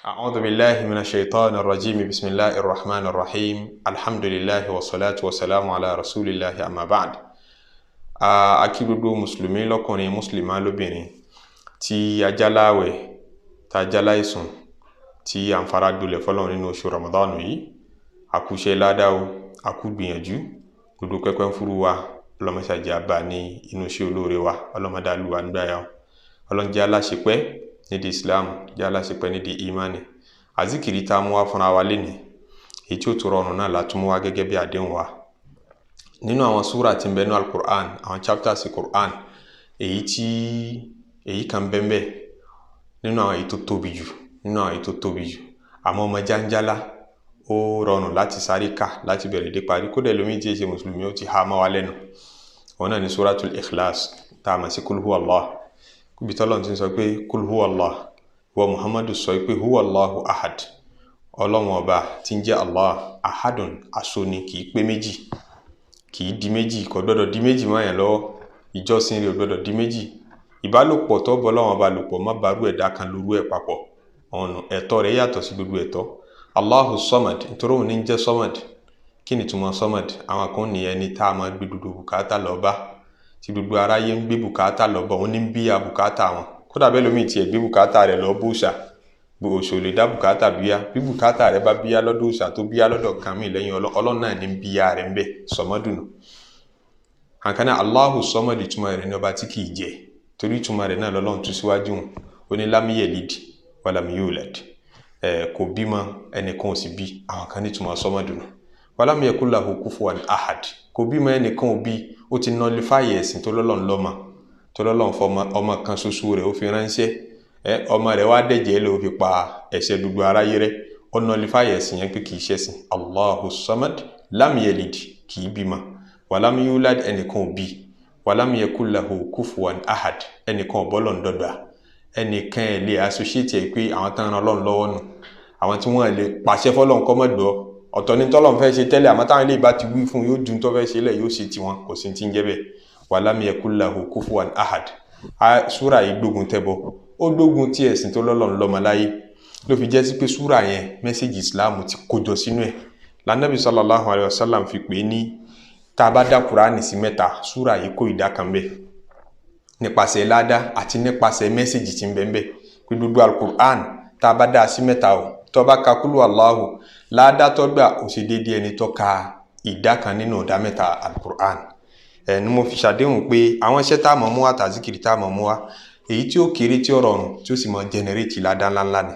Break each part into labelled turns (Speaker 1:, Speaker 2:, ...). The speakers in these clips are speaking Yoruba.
Speaker 1: أعوذ بالله من الشيطان الرجيم بسم الله الرحمن الرحيم الحمد لله والصلاة والسلام على رسول الله أما بعد. Akí gbogbo mùsùlùmí lọ́kùnrin mùsùlùmá lóbìnrin tí a jáláwẹ̀ tá a jáláìsùn tí a ń fara gbolẹ̀ fọ́lọ́run nínú oṣù Ramadan yìí àkúṣe ládàá o àkú gbìyànjú gbogbo pẹ́pẹ́ ń fúru wa ọlọ́mọṣàjẹ́ àbá ní inú iṣẹ́ olóore wa ọlọ́mọdálúwa nígbàyà ọlọ́njẹ́ aláṣepẹ́ nídi Islam jẹ́ aláṣepẹ́ nídi imani azikiri tá a mú wá fúnra wa lénìí èyí tí ó tó rọrùn náà látún mú wá gẹ́gẹ́ bí àdéhùn wa nínú àwọn súrà tí ń bẹ nínú al-Qur'an àwọn chapters Qur'an èyí kan bẹ́ẹ̀ nínú àwọn èyí tó tóbi jù àmọ́ ọmọ jáńjálá ó rọrùn láti sáré kà láti bẹ̀rẹ̀ dé parí kódà lómi tí ṣe mùsùlùmí ó ti há mọ́ wa lẹ́nu wọn náà ní suratul Ikhlas tá a mọ̀ sí kul huwa Allah bí tọ́lọ́n ti sọ pé kul huwa Allah wa Muhammadu sọ pé huwa Allahu ahad ọlọ́run ọba tí ń jẹ́ Allah ahadun aṣọ ni kìí pé méjì kìí di méjì kò gbọdọ̀ di méjì mọ́ yẹn lọ́wọ́ ìjọsìn rẹ̀ gbọdọ̀ di méjì ìbálòpọ̀ tó bọ́ lọ́wọ́ ọba lòpọ̀ má barú ẹ̀dá kan lórú ẹ̀ papọ̀ ọ̀nà ẹ̀tọ́ rẹ̀ yàtọ̀ sí gbogbo ẹ̀tọ́ Allahu Samad nítorí òun ní jẹ́ Samad kí ni túmọ̀ Samad àwọn kan nìyẹn ní tá a máa gbé dúdú bùkátà lọ́ba tí gbogbo aráyé ń gbé bùkátà lọ́bọ̀ wọn ní ń bíyà bùkátà wọn kódà bẹ́ẹ̀ lómi tiẹ̀ gbé bùkátà rẹ̀ lọ bóòṣà òṣò lè dá bùkátà bíyà bí bùkátà rẹ̀ bá bíyà lọ́dọ̀ òṣà tó bíyà lọ́dọ̀ kan mí lẹ́yìn ọlọ́run náà ní ń bíyà rẹ̀ ń bẹ̀ sọmọdùnú àkànná Allahu Samad túmọ̀ rẹ̀ ní ọba tí kìí jẹ torí túmọ̀ rẹ̀ náà lọ́lọ́run tú síwájú ó ní lam yalid wa lam yulad kò bímọ ẹnìkan ò sì bí àwọn kan ní túmọ̀ sọmọdùnú wa lam yakul lahu kufuwan ahad kò bímọ ẹnìkan ò bí ó ti nọlifáyì ẹ̀sìn tó lọ́lọ́run lọ́mọ tó lọ́lọ́run fọmọ ọmọ kan ṣoṣo rẹ̀ ó fi ránṣẹ́ ọmọ rẹ̀ wá dẹ̀jẹ̀ ló fi pa ẹ̀ṣẹ̀ gbogbo aráyé rẹ̀ ó nọlifáyì ẹ̀sìn yẹn pé kìí ṣẹ̀sìn Allahu Samad lam yalid kìí bímọ wa lam yulad ẹnìkan ò bí wa lam yakul lahu kufuwan ahad ẹnìkan ò bọ́lọ̀ ń dọ́gba ẹnìkan ẹ̀ lè associate ẹ̀ pé àwọn tán ran Ọlọ́run lọ́wọ́ nù àwọn tí wọ́n lè pàṣẹ fọ́lọ́run kọ́ mọ́ gbọ́ ọ̀tọ̀ ní tọ́lọ́run fẹ́ ṣe tẹ́lẹ̀ àmọ́ táwọn ilé ìbá ti wí fún yóò dùn tó fẹ́ ṣe lẹ̀ yóò ṣe tiwọn kò sí ti ń jẹ́ bẹ́ẹ̀ wa lam yakul lahu kufuwan ahad súrà yìí gbógun tẹ́bọ ó gbógun tí ẹ̀sìn tó lọ́lọ́run lọ́mọ láyé ló fi jẹ́ sí pé súrà yẹn mẹ́sẹ̀gì Islam ti kójọ sínú ẹ̀ lànàbí sallallahu alayhi wa sallam fi pè é ní tá a bá dá Kùránì sí mẹ́ta súrà yìí kó ìdá kan bẹ́ẹ̀ nípasẹ̀ ládá àti nípasẹ̀ mẹ́sẹ̀gì tí ń bẹ ńbẹ̀ pé gbogbo al-Qur'an tá a bá dá sí mẹ́ta o tó bá ka kúlù Allahu ládá tó gbà ó ṣe déédéé ẹni tó ka ìdá kan nínú ìdá mẹ́ta al-Qur'an ni mo fi ṣàdéhùn pé àwọn iṣẹ́ tá a mọ̀ mú wa tàzíkìrì tá a mọ̀ mú wa èyí tí ó kéré tí ó rọrùn tí ó sì mọ̀ jẹnẹrétì ládá ńláńlá ni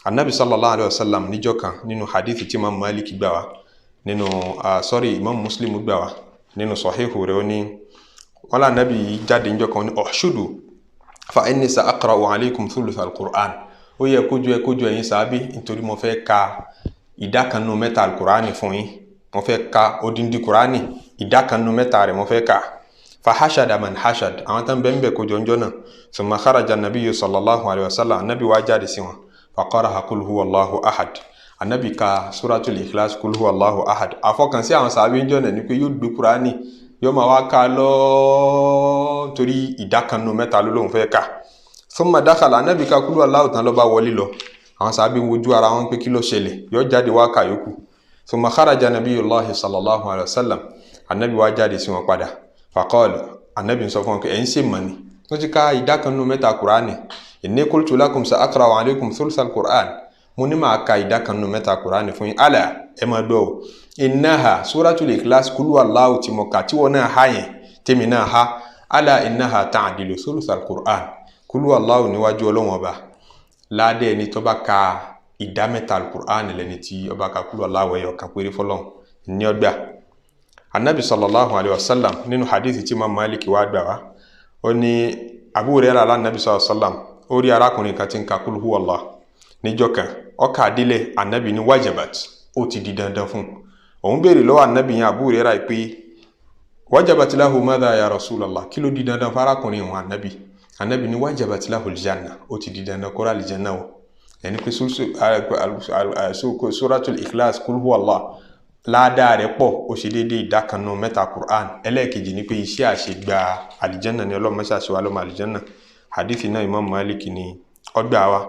Speaker 1: anabi sallallahu alayhi wa sallam níjọ́ kan nínú hadith tí imam Malik gbà wá nínú imam Muslim gbà wá nínú sahihu rẹ̀ ó ní wọ́n anabi jáde níjọ́ kan ní ọ̀ṣùdù fa inni sa aqra'u alaykum thuluth al-Qur'an ó yẹ kójú ẹ̀yin sáábí nítorí mo fẹ́ ka ìdá kan nínú mẹ́ta al-Qur'ani fún yín mo fẹ́ ka odindi Qur'ani ìdá kan nínú mẹ́ta rẹ̀ mo fẹ́ ka fa hashada man hashad àwọn tán bẹ́ẹ̀ ń bẹ̀ kójọ ńjọ́ náà thumma kharaja nabiyyu sallallahu alayhi wa sallam anabi wá jáde sí wọn fa qara'a kul huwa Allahu ahad anabi ka suratul Ikhlas kul huwa Allahu ahad àfọkànsí àwọn sáábí ńjọ́ náà ni pé yóò gbé Qur'ani yóò máa wá ká lọ torí ìdá kan nínú mẹ́ta ló lóun fẹ́ ká thumma dakhala anabi ká kúlù Allahu tán ló bá wọlé lọ àwọn sábẹ́ wojú ara wọn pé kí ló ṣẹlẹ̀ yóò jáde wá ká yòókù thumma kharaja nabiyullahi sallallahu alayhi wa sallam anabi wá jáde sí wọn padà faqala anabi sọ fún wọn pé ẹ̀ ń ṣe mọ̀ ni wọ́n ti ká ìdá kan nínú mẹ́ta Qur'ani inni qultu lakum sa aqra'u alaykum thuluthal Qur'an mo ní máa ka ìdá kan nínú mẹ́ta Qur'ani fún yín ala ẹ máa gbọ́ o innaha suratul Ikhlas kúlù Allahu tí mo kà tí wọ́n náà há yẹn tèmi náà há ala innaha ta'dilu thuluthal Qur'an kúlù Allahu níwájú ọlọ́wọ́n ọba ládé ẹni tó bá ka ìdá mẹ́ta al-Qur'an lẹ́ni tí ọba ka kúlù Allahu ẹ̀yọ̀ kan péré fọlọ́n ní ọgbà anabi sallallahu alayhi wa sallam nínú hadithi tí imam Malik wá gbà wá ó ní Abu Hurairah alánàbí sallallahu alayhi wa sallam ó rí arákùnrin kan tí ń ka kúlù huwa Allah níjọ́ kan ọkà àdílẹ̀ anabi ní wajabat ó ti di dandan fún òun béèrè lọ́wọ́ anabi yẹn Abu Hurairah pé wajabat lahu madha ya Rasulallah kí ló di dandan fún arákùnrin wọn anabi ní wajabat lahu aljanna ó ti di dandan kó rà aljanna o ẹni pé suratul Ikhlas kul huwa Allah ládàá rẹ̀ pọ̀ ó ṣe déédéé ìdá kan nínú mẹ́ta Qur'an ẹlẹ́ẹ̀kejì ni pé iṣẹ́ àṣegbà aljanna ni ọlọ́mọ ṣàṣewà lọ́mọ aljanna hadithi náà imam Malik ni ọgbà wa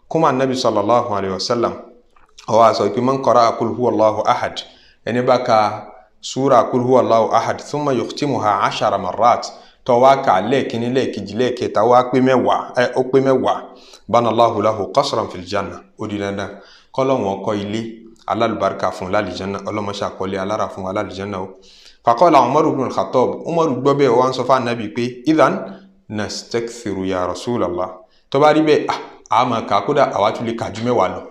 Speaker 1: kuma nabi sallallahu alaihi wasallam ó wá sọ pé man qara'a qul huwallahu ahad ẹni bá ka sura qul huwallahu ahad thumma yukhtimuha 10 marrat tó wá kà lẹ́ẹ̀kínní lẹ́ẹ̀kejì lẹ́ẹ̀kẹta wá pé mẹ́wàá banallahu lahu qasran fil janna ó di dandan k'Ọlọ́hun kọ́ ilé alálùbáríkà fún lálìjánná ọlọ́mọṣà kọ́lé alára fún alálìjánná o. faqala Umar ibn al-Khattab Umar gbọ́ bẹ́ẹ̀ wá ń sọ fún Ànábì pé idhan nastakthiru ya Rasulallah tó bá rí bẹ́ẹ̀ a máa kà kódà àwa tún lè kà ju 10 lọ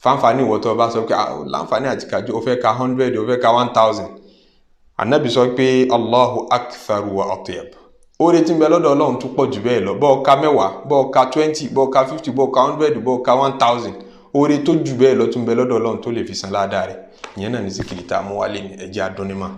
Speaker 1: fáńfààní ìwọ tó bá sọ pé láǹfààní àti kàjú ó fẹ́ ka 100 ó fẹ́ ka 1000 Ànábì sọ pé Allahu aktharu wa atyab oore tí ń bẹ lọ́dọ̀ Ọlọ́run tún pọ̀ jù bẹ́ẹ̀ lọ bó ka 10 bó ka 20 bó ka 50 bó ka 100 bó ka 1000 oore tó jù bẹ́ẹ̀ lọ tún bẹ lọ́dọ̀ Ọlọ́run tó lè fi san ládàá rẹ̀ ìyẹn náà ní zikiri tá a mú wálé ní ẹjẹ́ adúnímọ̀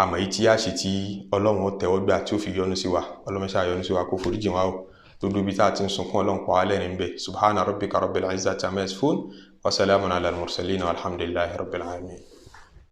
Speaker 1: àmọ́ yìí tí yá ṣe tí Ọlọ́run ó tẹ́wọ́ gbà tí ó fi yọ́nú sí wa Ọlọ́run ṣáà yọ́nú sí wa kó foríjì wa o gbogbo ibi tá a ti ń sunkún Ọlọ́run pa wá lẹ́rìn bẹ́ẹ̀ subhana rabbika rabbil izzati amma yasifun wa salamun ala al-mursalin walhamdulillahi rabbil alamin.